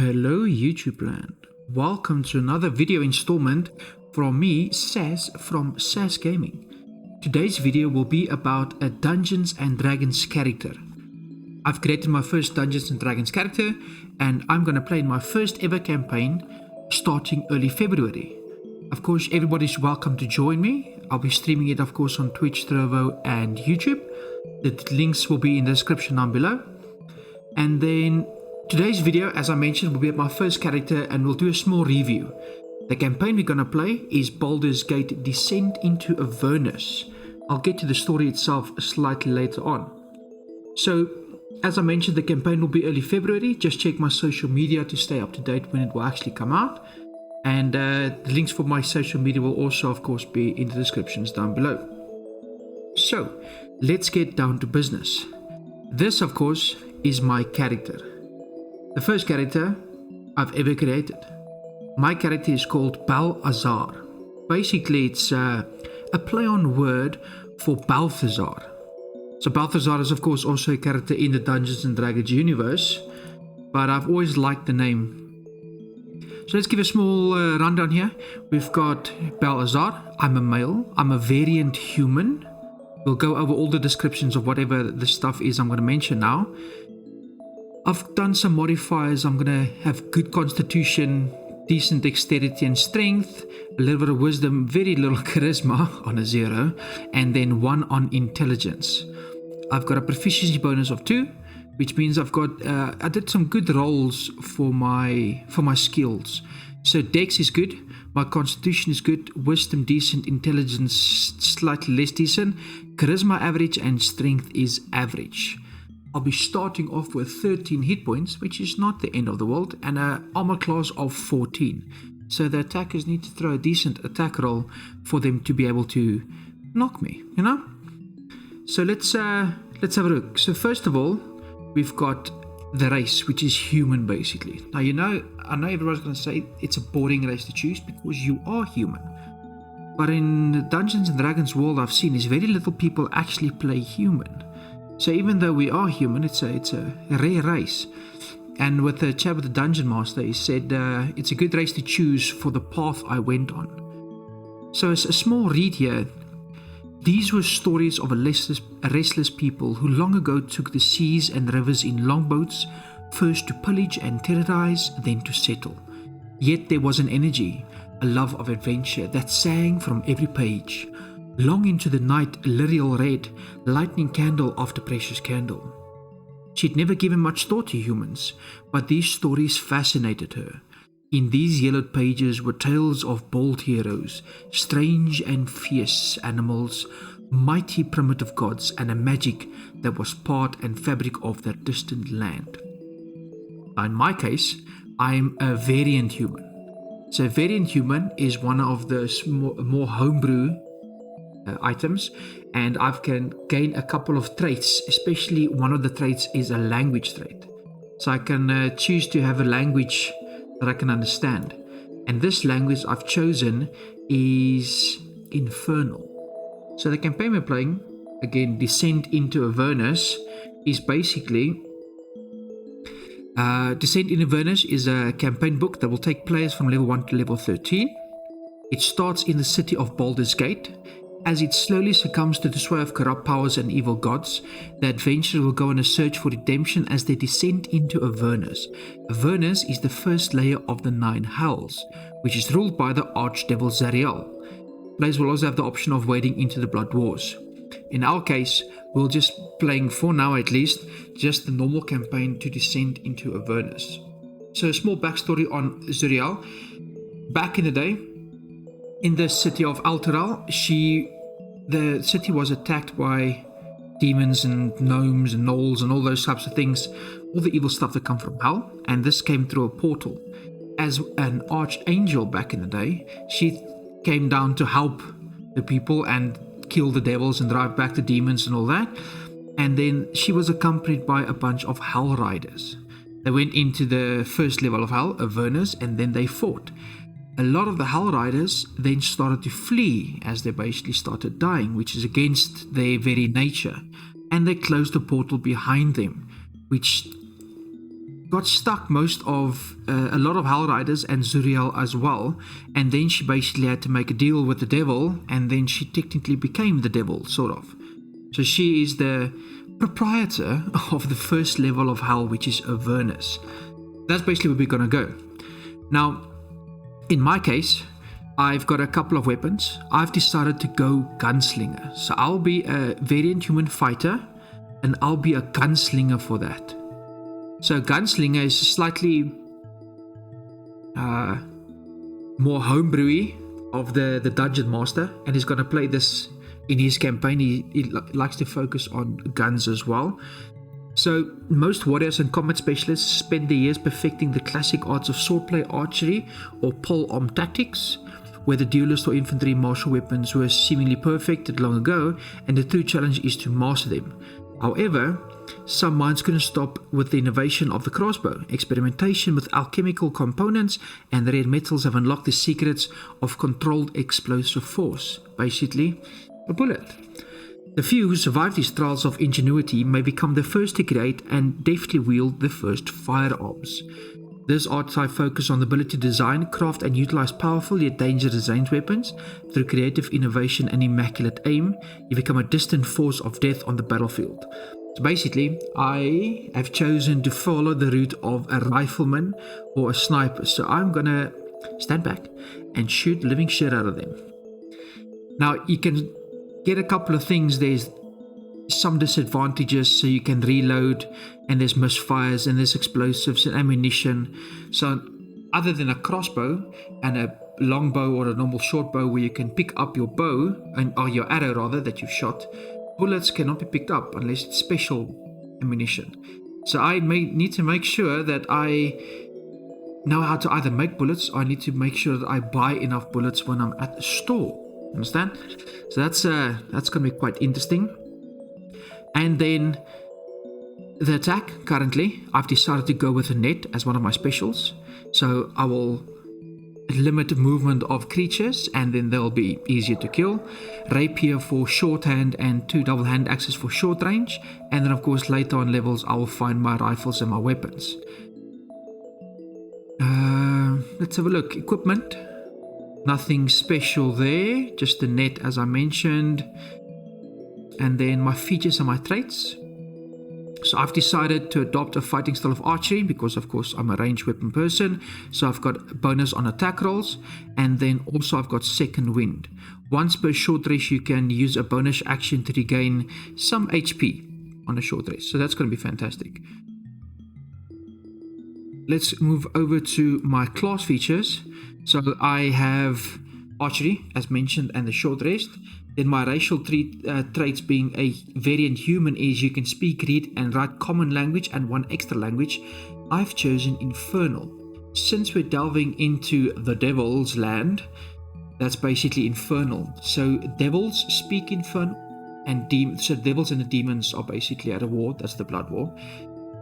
Hello YouTube land, welcome to another video installment from me, Sas from Sas Gaming. Today's video will be about a Dungeons and Dragons character. I've created my first Dungeons and Dragons character and I'm gonna play in my first ever campaign starting early February. Of course, everybody's welcome to join me. I'll be streaming it of course on Twitch, Trovo and YouTube. The links will be in the description down below. And then today's video, as I mentioned, will be my first character and we'll do a small review. The campaign we're going to play is Baldur's Gate Descent into Avernus. I'll get to the story itself slightly later on. So, as I mentioned, the campaign will be early February. Just check my social media to stay up to date when it will actually come out. And the links for my social media will also, of course, be in the descriptions down below. So, let's get down to business. This, of course, is my character. The first character I've ever created. My character is called Balazar. Basically, it's a play on word for Balthazar. So Balthazar is of course also a character in the Dungeons and Dragons universe, but I've always liked the name. So let's give a small rundown here. We've got Balazar. I'm a male. I'm a variant human. We'll go over all the descriptions of whatever the stuff is I'm going to mention now. I've done some modifiers. I'm going to have good constitution, decent dexterity and strength, a little bit of wisdom, very little charisma on a 0, and then 1 on intelligence. I've got a proficiency bonus of 2, which means I've got I did some good rolls for my skills. So dex is good, my constitution is good, wisdom decent, intelligence slightly less decent, charisma average, and strength is average. I'll be starting off with 13 hit points, which is not the end of the world, and an armor class of 14. So the attackers need to throw a decent attack roll for them to be able to knock me, you know? So let's have a look. So first of all, we've got the race, which is human basically. Now, I know everyone's going to say it's a boring race to choose because you are human. But in the Dungeons and Dragons world I've seen is very little people actually play human. So even though we are human, it's a rare race. And with the chat with the Dungeon Master, he said it's a good race to choose for the path I went on. So as a small read here, these were stories of a restless people who long ago took the seas and rivers in longboats, first to pillage and terrorize, then to settle. Yet there was an energy, a love of adventure that sang from every page. Long into the night, Zuriel read, lightning candle after precious candle. She'd never given much thought to humans, but these stories fascinated her. In these yellowed pages were tales of bold heroes, strange and fierce animals, mighty primitive gods, and a magic that was part and fabric of their distant land. In my case, I'm a variant human. So variant human is one of the more homebrew items, and I can gain a couple of traits. Especially one of the traits is a language trait, so I can choose to have a language that I can understand, and this language I've chosen is Infernal. So the campaign we're playing, again, Descent into Avernus, is basically Descent in Avernus is a campaign book that will take players from level 1 to level 13. It starts in the city of Baldur's Gate. As it slowly succumbs to the sway of corrupt powers and evil gods, the adventurers will go on a search for redemption as they descend into Avernus. Avernus is the first layer of the 9 hells, which is ruled by the archdevil Zuriel. Players will also have the option of wading into the Blood Wars. In our case, we're just playing, for now at least, just the normal campaign to descend into Avernus. So a small backstory on Zuriel. Back in the day, in the city of Alteral, the city was attacked by demons and gnomes and gnolls and all those types of things, all the evil stuff that come from hell, and this came through a portal. As an archangel back in the day, she came down to help the people and kill the devils and drive back the demons and all that, and then she was accompanied by a bunch of hell riders. They went into the first level of hell, Avernus, and then they fought. A lot of the Hell Riders then started to flee as they basically started dying, which is against their very nature, and they closed the portal behind them, which got stuck most of a lot of Hell Riders and Zuriel as well, and then she basically had to make a deal with the devil, and then she technically became the devil, sort of. So she is the proprietor of the first level of hell, which is Avernus. That's basically where we're gonna go. Now, in my case, I've got a couple of weapons. I've decided to go Gunslinger. So I'll be a variant human fighter, and I'll be a Gunslinger for that. So Gunslinger is slightly more homebrewy of the Dungeon Master, and he's going to play this in his campaign. He likes to focus on guns as well. So most warriors and combat specialists spend their years perfecting the classic arts of swordplay, archery, or pole-arm tactics, whether duelist or infantry martial weapons were seemingly perfected long ago, and the true challenge is to master them. However, some minds couldn't stop with the innovation of the crossbow. Experimentation with alchemical components and rare metals have unlocked the secrets of controlled explosive force, basically a bullet. The few who survive these trials of ingenuity may become the first to create and deftly wield the first firearms. This art type focuses on the ability to design, craft and utilize powerful yet dangerous ranged weapons. Through creative innovation and immaculate aim, you become a distant force of death on the battlefield. So basically, I have chosen to follow the route of a rifleman or a sniper. So I'm gonna stand back and shoot living shit out of them. Now you can get a couple of things. There's some disadvantages, so you can reload, and there's misfires, and there's explosives and ammunition. So other than a crossbow and a longbow or a normal short bow where you can pick up your bow or your arrow rather that you've shot, bullets cannot be picked up unless it's special ammunition. So I may need to make sure that I know how to either make bullets, or I need to make sure that I buy enough bullets when I'm at the store. Understand? So that's going to be quite interesting. And then the attack, currently I've decided to go with a net as one of my specials. So I will limit movement of creatures, and then they'll be easier to kill. Rapier for shorthand and 2 double hand axes for short range. And then of course later on levels I will find my rifles and my weapons. Let's have a look. Equipment. Nothing special there. Just the net as I mentioned. And then my features and my traits. So I've decided to adopt a fighting style of archery because of course I'm a ranged weapon person. So I've got a bonus on attack rolls, and then also I've got second wind. Once per short rest you can use a bonus action to regain some HP on a short rest. So that's going to be fantastic. Let's move over to my class features. So I have archery as mentioned and the short rest. Then my racial traits being a variant human is you can speak, read and write common language and one extra language. I've chosen infernal. Since we're delving into the devil's land, that's basically infernal. So devils speak infernal, and so devils and the demons are basically at a war. That's the blood war.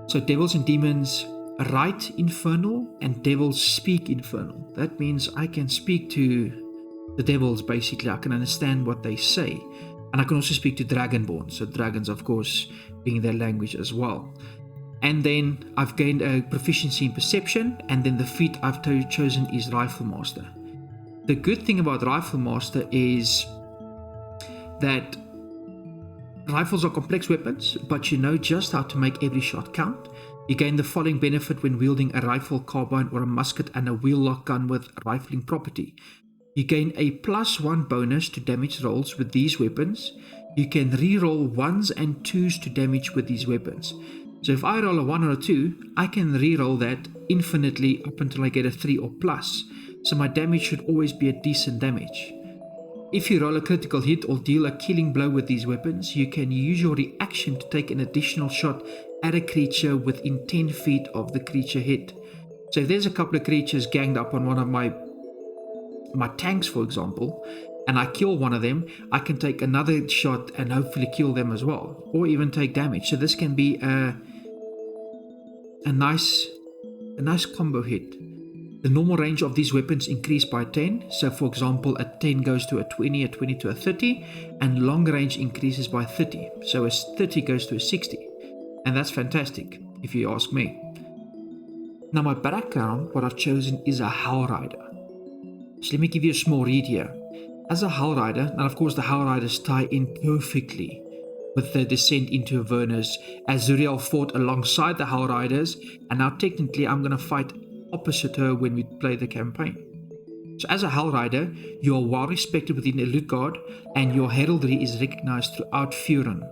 So devils and demons write infernal and devils speak infernal. That means I can speak to the devils, basically. I can understand what they say, and I can also speak to dragonborn, so dragons of course being their language as well. And then I've gained a proficiency in perception, and then the feat I've chosen is Riflemaster. The good thing about Riflemaster is that rifles are complex weapons, but you know just how to make every shot count. You gain the following benefit when wielding a rifle, carbine or a musket and a wheel-lock gun with rifling property. You gain a +1 bonus to damage rolls with these weapons. You can re-roll 1s and 2s to damage with these weapons. So if I roll a 1 or a 2, I can re-roll that infinitely up until I get a 3 or plus. So my damage should always be a decent damage. If you roll a critical hit or deal a killing blow with these weapons, you can use your reaction to take an additional shot at a creature within 10 feet of the creature hit. So if there's a couple of creatures ganged up on one of my tanks, for example, and I kill one of them, I can take another shot and hopefully kill them as well, or even take damage. So this can be a nice combo hit. The normal range of these weapons increase by 10. So for example, a 10 goes to a 20, a 20 to a 30, and long range increases by 30. So a 30 goes to a 60, and that's fantastic if you ask me. Now my background, what I've chosen is a Hell Rider. So let me give you a small read here. As a Hell Rider, and of course the Hell Riders tie in perfectly with the descent into Avernus, as Zuriel fought alongside the Hell Riders, and now technically I'm going to fight opposite her when we play the campaign. So as a Hell Rider, you are well respected within the Elite Guard, and your heraldry is recognized throughout Furin.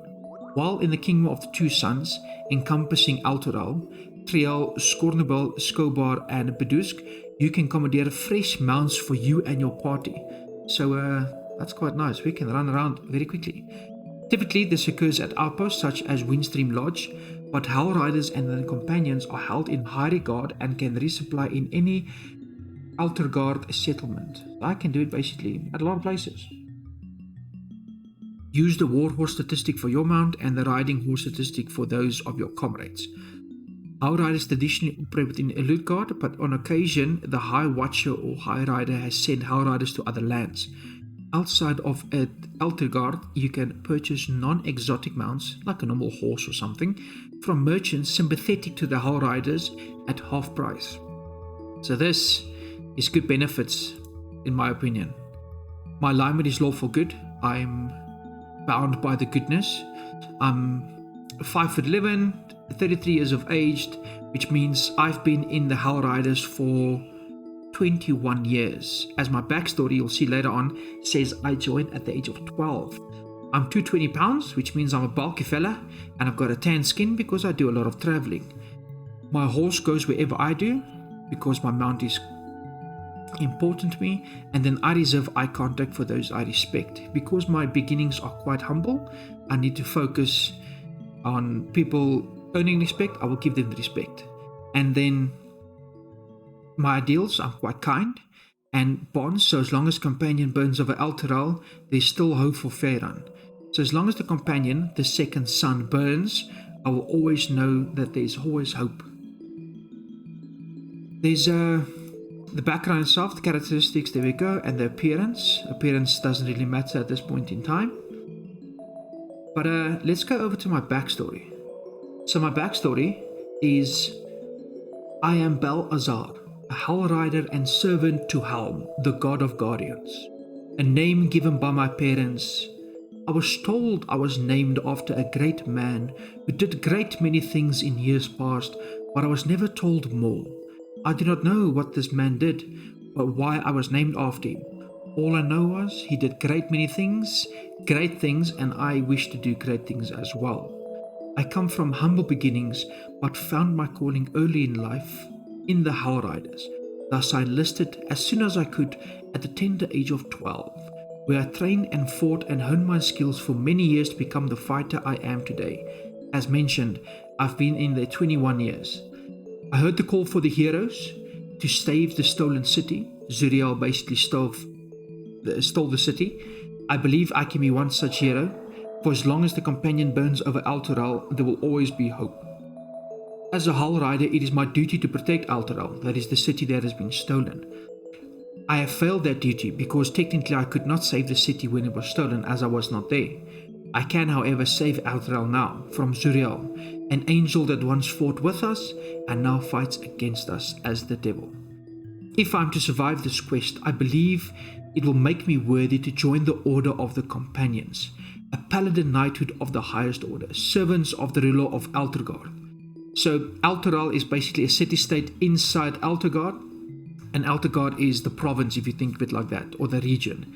While in the Kingdom of the Two Suns, encompassing Alteral, Triel, Scornabel, Skobar, and Bedusk, you can commandeer fresh mounts for you and your party. So that's quite nice. We can run around very quickly. Typically, this occurs at outposts such as Windstream Lodge, but Hell Riders and their companions are held in high regard and can resupply in any Alterguard settlement. I can do it basically at a lot of places. Use the war horse statistic for your mount and the riding horse statistic for those of your comrades. Hell Riders traditionally operate within Elite Guard, but on occasion the High Watcher or High Rider has sent Hell Riders to other lands. Outside of Alterguard, you can purchase non-exotic mounts, like a normal horse or something, from merchants sympathetic to the Hell Riders at half price. So this is good benefits, in my opinion. My alignment is lawful good. I'm bound by the goodness. I'm 5'11", 33 years of age, which means I've been in the Hell Riders for 21 years. As my backstory, you'll see later on, says I joined at the age of 12. I'm 220 pounds, which means I'm a bulky fella, and I've got a tan skin because I do a lot of traveling. My horse goes wherever I do because my mount is important to me, and then I reserve eye contact for those I respect. Because my beginnings are quite humble, I need to focus on people earning respect. I will give them the respect. And then my ideals, I'm quite kind and bonds, so as long as companion burns over Alteral, there's still hope for Faerun. So as long as the companion, the second sun, burns, I will always know that there's always hope. There's the background itself, the characteristics, there we go, and the appearance. Appearance doesn't really matter at this point in time. But let's go over to my backstory. So my backstory is I am Bel-Azar, a Hell Rider and servant to Helm, the god of guardians, a name given by my parents. I was told I was named after a great man who did great many things in years past, but I was never told more. I do not know what this man did, but why I was named after him. All I know was he did great things, and I wish to do great things as well. I come from humble beginnings, but found my calling early in life in the Hell Riders. Thus I enlisted as soon as I could at the tender age of 12, where I trained and fought and honed my skills for many years to become the fighter I am today. As mentioned, I've been in there 21 years. I heard the call for the heroes to save the stolen city. Zuriel basically stole the city. I believe I can be one such hero. For as long as the companion burns over Alteral, there will always be hope. As a Hell Rider, it is my duty to protect Alteral, that is the city that has been stolen. I have failed that duty because technically I could not save the city when it was stolen, as I was not there. I can, however, save Alteral now from Zuriel, an angel that once fought with us and now fights against us as the devil. If I am to survive this quest, I believe it will make me worthy to join the Order of the Companions, a paladin knighthood of the highest order, servants of the ruler of Altergard. So Alteral is basically a city-state inside Altergard, and Altergard is the province, if you think of it like that, or the region.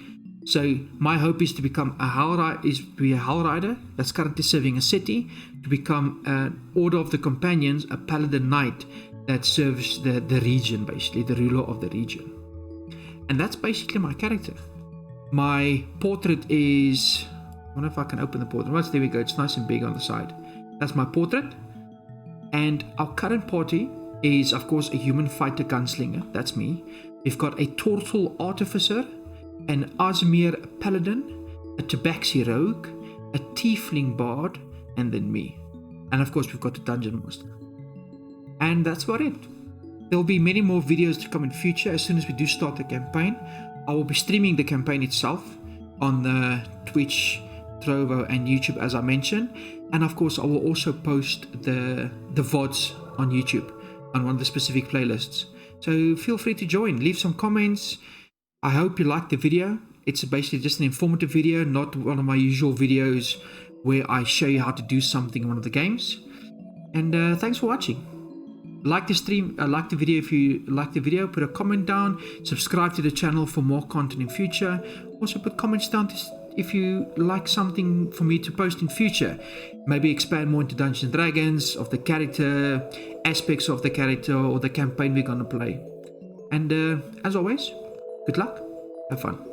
So my hope is to become a Hell Rider that's currently serving a city, to become an Order of the Companions, a paladin knight that serves the region, basically the ruler of the region. And that's basically my character. My portrait is, I wonder if I can open the portrait. Right, there we go, it's nice and big on the side. That's my portrait. And our current party is, of course, a human fighter gunslinger, that's me. We've got a Tortle artificer, an Aasimar paladin, a Tabaxi rogue, a tiefling bard, and then me. And of course we've got a dungeon master. And that's about it. There'll be many more videos to come in future. As soon as we do start the campaign, I will be streaming the campaign itself on the Twitch, Trovo and YouTube, as I mentioned. And of course I will also post the VODs on YouTube. on one of the specific playlists. So feel free to join, leave some comments. I hope you liked the video. It's basically just an informative video, not one of my usual videos where I show you how to do something in one of the games. And thanks for watching. Like the stream, like the video if you like the video, put a comment down, subscribe to the channel for more content in future. Also put comments down if you like something for me to post in future. Maybe expand more into Dungeons & Dragons, of the character, aspects of the character or the campaign we're gonna play. And as always, good luck, have fun.